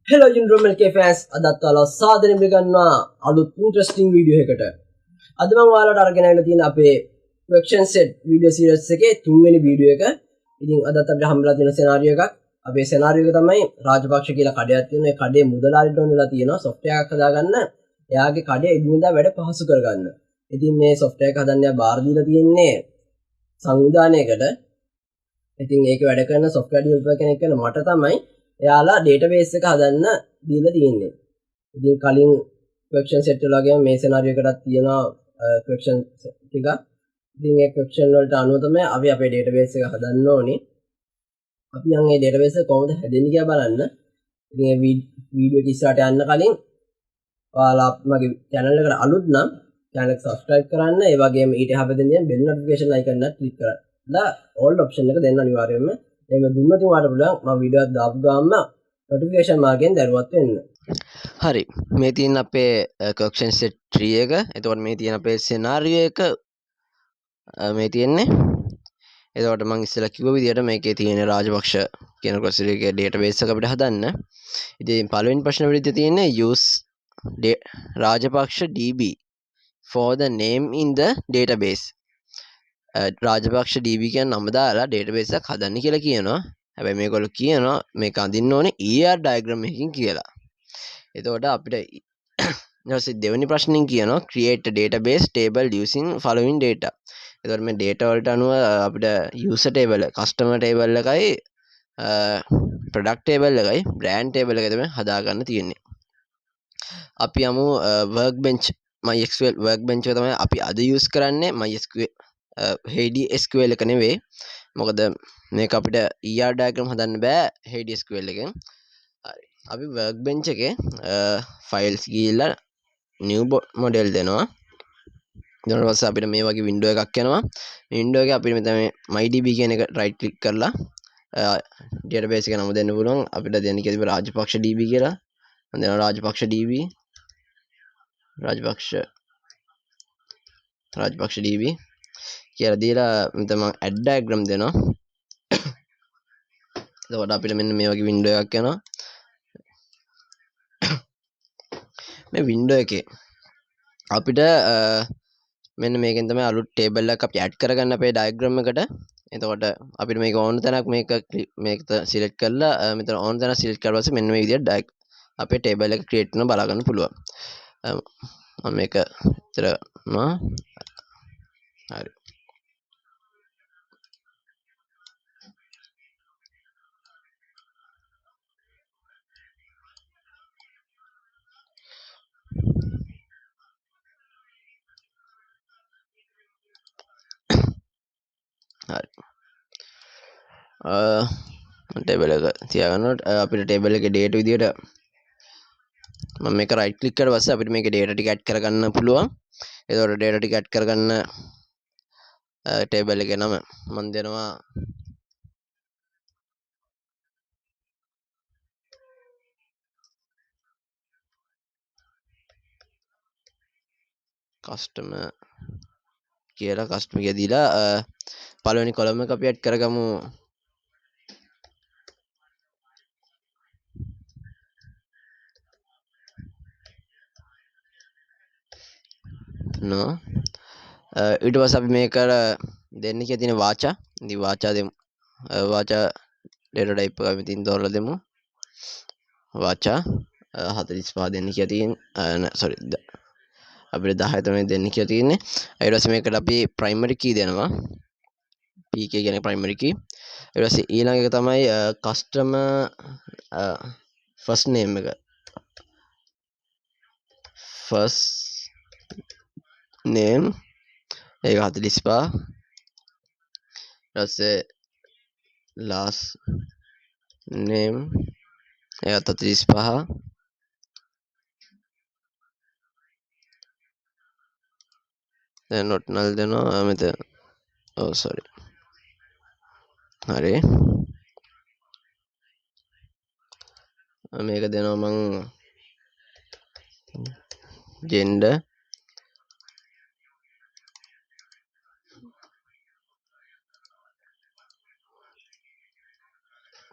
Hello Jindromel K fans අදත් ඔයාලා සාදරයෙන් පිළිගන්නවා අලුත් ඉන්ටරෙස්ටිං වීඩියෝ එකකට. අද මම ඔයාලට අරගෙන ආවිල්ලා තියෙන අපේ question set වීඩියෝ සීරීස් එකේ තුන්වෙනි වීඩියෝ එක. ඉතින් අදත් අපිට හම්බෙලා තියෙන සෙනාරියෝ එකක්. අපේ සෙනාරියෝ එක තමයි රාජපක්ෂ කියලා කඩයක් තියෙන. ඒ කඩේ මුදලාලිට ඕනෙලා තියෙනවා software එකක් හදාගන්න. එයාගේ කඩේ එදිනෙදා වැඩ පහසු කරගන්න. ඉතින් මේ software එක හදන්න එයා බාර දීලා තියෙන්නේ සංවිධානයකට. ඉතින් ඒක වැඩ කරන software developer කෙනෙක් වෙන මට තමයි එයාලා database එක හදන්න දීලා තියෙන්නේ. ඉතින් කලින් question set වල වගේම මේ scenario එකටත් තියෙනවා question ටික. ඉතින් ඒ question වලට අනුව තමයි අපි අපේ database එක හදන්න ඕනේ. අපි යන් මේ database එක කොහොමද හැදෙන්නේ කියලා බලන්න. ඉතින් මේ වීඩියෝ එක ඉස්සරහට යන්න කලින් ඔයාලා මගේ channel එකට අලුත් නම් channel එක subscribe කරන්න. ඒ වගේම ඊට එහා පැත්තේ තියෙන bell notification icon එක click කරලා all option එක දෙන්න අනිවාර්යයෙන්ම. එහෙම දුන්නොත් ඔයාලට පුළුවන් මම වීඩියෝ එකක් දාපු ගාම notification මාර්ගයෙන් දැනුවත් වෙන්න. හරි මේ තියෙන අපේ question set 3 එක. එතකොට මේ තියෙන අපේ scenario එක මේ තියෙන්නේ. එතකොට මම ඉස්සෙල්ලා කිව්ව විදිහට මේකේ තියෙන රාජපක්ෂ කියන procedure එකේ database එක අපිට හදන්න. ඉතින් පළවෙනි ප්‍රශ්න වලදී තියෙන්නේ use Rajapaksa db for the name in the database. Rajapaksa db කියන නම දාලා database එකක් හදන්න කියලා කියනවා. හැබැයි මේගොල්ලෝ කියනවා මේක අඳින්න ඕනේ ER diagram එකකින් කියලා. එතකොට අපිට ඊට දෙවෙනි ප්‍රශ්نين කියනවා create a database table using following data. එතකොට මේ data වලට අනුව අපිට user table, customer table එකයි product table එකයි brand table එක තමයි හදාගන්න තියෙන්නේ. අපි යමු workbench MySQL workbench එක තමයි අපි අද use කරන්නේ. MySQL HDSQL එක නෙවෙයි. මොකද මේක අපිට ER diagram හදන්න බෑ HDSQL එකෙන්. හරි. අපි workbench එකේ files ගිහිල්ලා new model දෙනවා. ඊට පස්සේ අපිට මේ වගේ window එකක් එනවා. window එකේ අපිට මෙතන mydb කියන එක right click කරලා database එක නම දෙන්න පුළුවන්. අපිට දෙන්න කියලා රාජපක්ෂ db කියලා. මම දෙනවා රාජපක්ෂ db රාජපක්ෂ db කියලා දීලා මෙතන මම add diagram දෙනවා. එතකොට අපිට මෙන්න මේ වගේ window එකක් එනවා. මේ window එකේ අපිට මෙන්න මේකෙන් තමයි අලුත් table එකක් අපි add කරගන්න අපේ diagram එකට. එතකොට අපිට මේක ඕන තැනක් මේක select කරලා මෙතන ඕන තැනක් select කරලා පස්සේ මෙන්න මේ විදිහට අපේ table එක create කරන බලා ගන්න පුළුවන්. මම මේක විතරම හරි. හරි. table එක තියාගන්න අපිට table එකේ date විදියට මම මේක right click කරලා පස්සේ අපිට මේකේ data ටික add කරගන්න පුළුවන්. එතකොට data ටික add කරගන්න table එකේ නම මම දෙනවා customer කියලා customer එක දීලා පළවෙනි column එක අපි add කරගමු. no ඊට පස්සේ අපි මේකට දෙන්න කියලා තියෙන වාචා. ඉතින් වාචා දෙමු. වාචා data type එක අපි තින් දොරලා දෙමු. වාචා 45 දෙන්න කියලා තියෙන sorry අපිට 10 තමයි දෙන්න කියලා තියෙන්නේ. ඊට පස්සේ මේකට අපි primary key දෙනවා. pk කියන්නේ primary key. ඊට පස්සේ ඊළඟ එක තමයි customer first name එක. first name ඒක 45. ඊට පස්සේ last name ඒකත් 45. දැන් not null දෙනවා මෙතන. oh sorry. හරි. මේක දෙනවා මං gender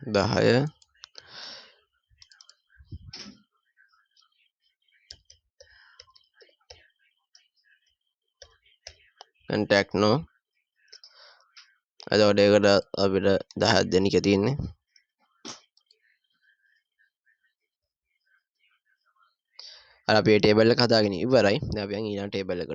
දහය contact no එතකොට ඒකට අපිට 10ක් දෙන එක තියෙන්නේ අර අපි ටේබල් එක හදාගෙන ඉවරයි දැන් අපි යන් ඊළඟ ටේබල් එකට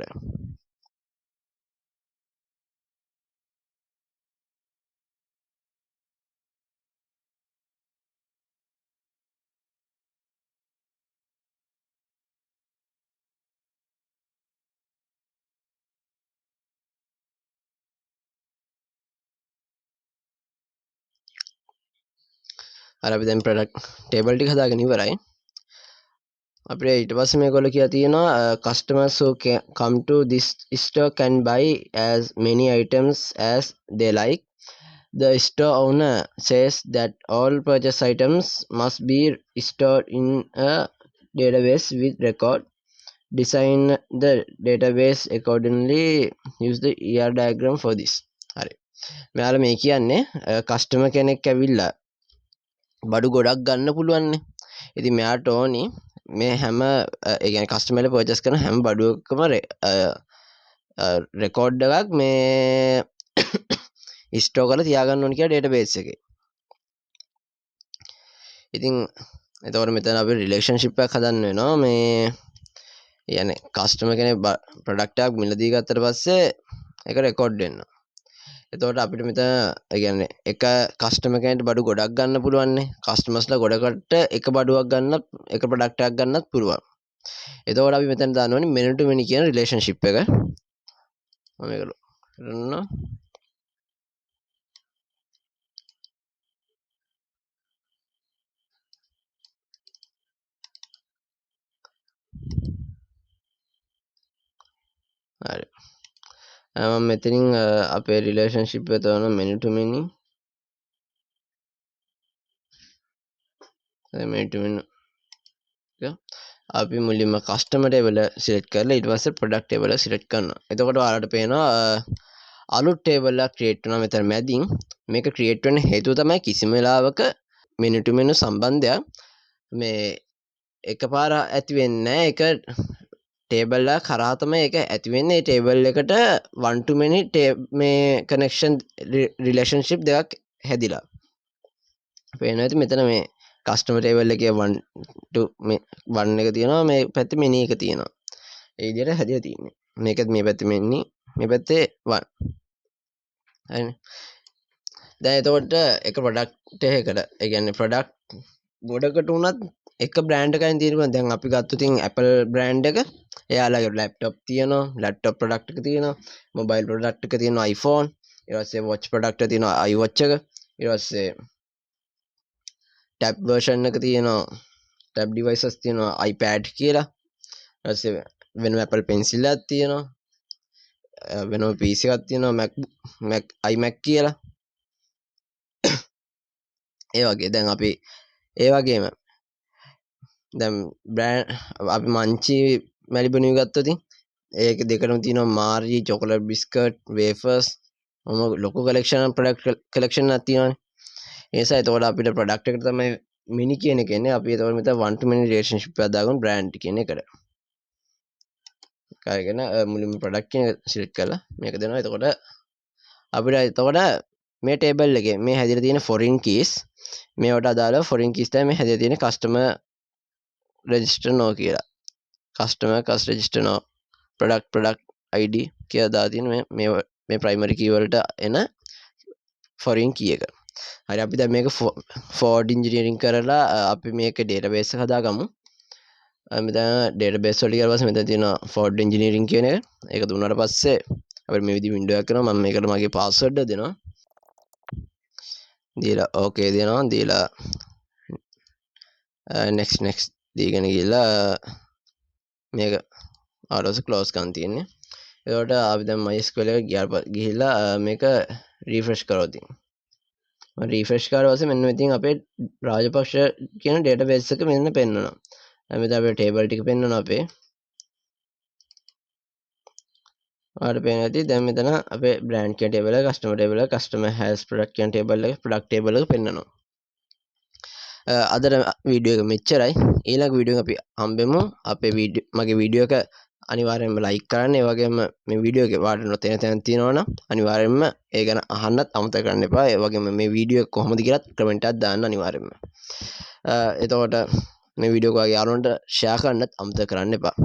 අර අපි දැන් ප්‍රොඩක්ට් ටේබල් ටික හදාගෙන ඉවරයි අපිට ඊට පස්සේ මේගොල්ලෝ කියලා තියෙනවා customers who come to this store can buy as many items as they like the store owner says that all purchase items must be stored in a database with record design the database accordingly use the ER diagram for this හරි මෙයාලා මේ කියන්නේ customer කෙනෙක් ඇවිල්ලා බඩු ගොඩක් ගන්න පුළුවන්නේ ඉතින් මෙයාට ඕනි මේ හැම ඒ කියන්නේ කස්ටමර්ලා පර්චේස් කරන හැම බඩුවකම රෙකෝඩ් එකක් මේ ස්ටෝර් කරලා තියාගන්න ඕනි කියලා ඩේටාබේස් එකේ. ඉතින් එතකොට මෙතන අපි රිලේෂන්ෂිප් එකක් හදන්න වෙනවා මේ කියන්නේ කස්ටමර් කෙනෙක් ප්‍රොඩක්ට් එකක් මිලදී ගත්තට පස්සේ ඒක රෙකෝඩ් වෙන්න. එතකොට අපිට මෙතන කියන්නේ එක කස්ටමර් කෙනෙක්ට බඩු ගොඩක් ගන්න පුළුවන්නේ. කස්ටමර්ස්ලා ගොඩකට එක බඩුවක් ගන්නත් එක ප්‍රොඩක්ට් එකක් ගන්නත් පුළුවන්. එතකොට අපි මෙතන දාන්න ඕනේ many to many කියන රිලේෂන්ෂිප් එක. මම ඒක කරනවා. හරි. මම මෙතනින් අපේ රිලේෂන්ෂිප් එක තවන many to many අපි මුලින්ම කස්ටමර් ටේබල් සිලෙක්ට් කරලා ඊට පස්සේ ප්‍රොඩක්ට් ටේබල් සිලෙක්ට් කරනවා. එතකොට ඔයාලට පේනවා අලුත් ටේබල් එකක් ක්‍රියේට් වෙනවා මෙතන මැදින්. මේක ක්‍රියේට් වෙන්න හේතුව තමයි කිසිම වෙලාවක menu to menu සම්බන්ධයක් මේ එකපාර ඇති වෙන්නේ නැහැ. ඒක ටේබල් එක කරා තමයි ඒක ඇති වෙන්නේ. ඒ ටේබල් එකට one to many මේ කනෙක්ෂන් රිලේෂන්ෂිප් දෙකක් හැදිලා. පේනවා ඇති මෙතන මේ කස්ටමර් ටේබල් එකේ 1 to 1 එක තියෙනවා මේ පැත්තේ many එක තියෙනවා. ඒ විදිහට හැදිලා තියෙන්නේ. මේකත් මේ පැත්තේ many මේ පැත්තේ 1. හරිනේ. දැන් එතකොට එක ප්‍රොඩක්ට් එකකට ඒ කියන්නේ ප්‍රොඩක්ට් ගොඩකට උනත් එක බ්‍රෑන්ඩ් එකකින් තියෙනවා. දැන් අපි ගත්තොත් Apple බ්‍රෑන්ඩ් එක එයාලගේ ලැප්ටොප් තියෙනවා, ලැප්ටොප් ප්‍රොඩක්ට් එක තියෙනවා, මොබයිල් ප්‍රොඩක්ට් එක තියෙනවා iPhone, ඊට පස්සේ වොච් ප්‍රොඩක්ට් එක තියෙනවා iWatch එක, ඊට පස්සේ ටැබ් version එක තියෙනවා, ටැබ් devices තියෙනවා iPad කියලා, ඊට පස්සේ වෙනම Apple pencil එකක් තියෙනවා, වෙනම PC එකක් තියෙනවා Mac iMac කියලා. ඒ වගේ දැන් අපි ඒ වගේම දැන් බ්‍රෑන්ඩ් අපි මංචි මැලිබනු ගත්තොත් ඒක දෙකටම තියෙනවා මාර්ජි චොකලට් බිස්කට් වේෆර්ස් මොම ලොකු කලෙක්ෂන් ප්‍රොඩක්ට් කලෙක්ෂන් එකක් තියෙනවානේ ඒ නිසා එතකොට අපිට ප්‍රොඩක්ට් එකට තමයි මිනි කියන එක එන්නේ අපි එතකොට මෙතන one to many රිලේෂන්ෂිප් එකක් දාගමු බ්‍රෑන්ඩ් කියන එකට කාගෙන මුලින්ම ප්‍රොඩක්ට් කියන එක සිලෙක්ට් කරලා මේක දෙනවා එතකොට අපිට එතකොට මේ ටේබල් එකේ මේ හැදිලා තියෙන foreign keys මේවට අදාළව foreign keys තමයි මේ හැදිලා තියෙන customer register no කියලා customer cost register no product id කියලා දාලා තියෙන මේ primary key වලට එන foreign key එක. හරි අපි දැන් මේක forward engineering කරලා අපි මේක database එක හදාගමු. මෙතන database වලට ගියාට පස්සේ මෙතන තියෙනවා forward engineering කියන එක. ඒක දුන්නාට පස්සේ අපිට මේ විදිහ window එකක් කරනවා. මම මේකට මගේ password එක දෙනවා. දීලා okay දෙනවා. දීලා next දීගෙන ගිහලා මේක ආරෝස ක්ලෝස් කරන් තියෙන්නේ. එතකොට අපි දැන් MySQL එක ගිහිල්ලා මේක රිෆ්‍රෙෂ් කරොත් මම රිෆ්‍රෙෂ් කරලා පස්සේ මෙන්න මෙතන අපේ රාජපක්ෂ කියන ඩේටාබේස් එක මෙන්න පෙන්වනවා. දැන් මෙතන අපේ ටේබල් ටික පෙන්වනවා අපේ. ඔයාලට පේනවා ඇති දැන් මෙතන අපේ බ්‍රෑන්ඩ් කියන ටේබල් එක, කස්ටමර් ටේබල් එක, කස්ටමර් හැස් ප්‍රොඩක්ට් කියන ටේබල් එක, ප්‍රොඩක්ට් ටේබල් එක පෙන්වනවා. අදට වීඩියෝ එක මෙච්චරයි. ඊළඟ වීඩියෝ එක අපි හම්බෙමු. අපේ මගේ වීඩියෝ එක අනිවාර්යෙන්ම ලයික් කරන්න. ඒ වගේම මේ වීඩියෝ එක වාට නොතේන තැන තියෙනවා නම් අනිවාර්යෙන්ම ඒ ගැන අහන්නත් අමතක කරන්න එපා. ඒ වගේම මේ වීඩියෝ එක කොහොමද කියලාත් කමෙන්ට් එකක් දාන්න අනිවාර්යෙන්ම. එතකොට මේ වීඩියෝ එක ඔයාගේ යාළුවන්ට ෂෙයා කරන්නත් අමතක කරන්න එපා.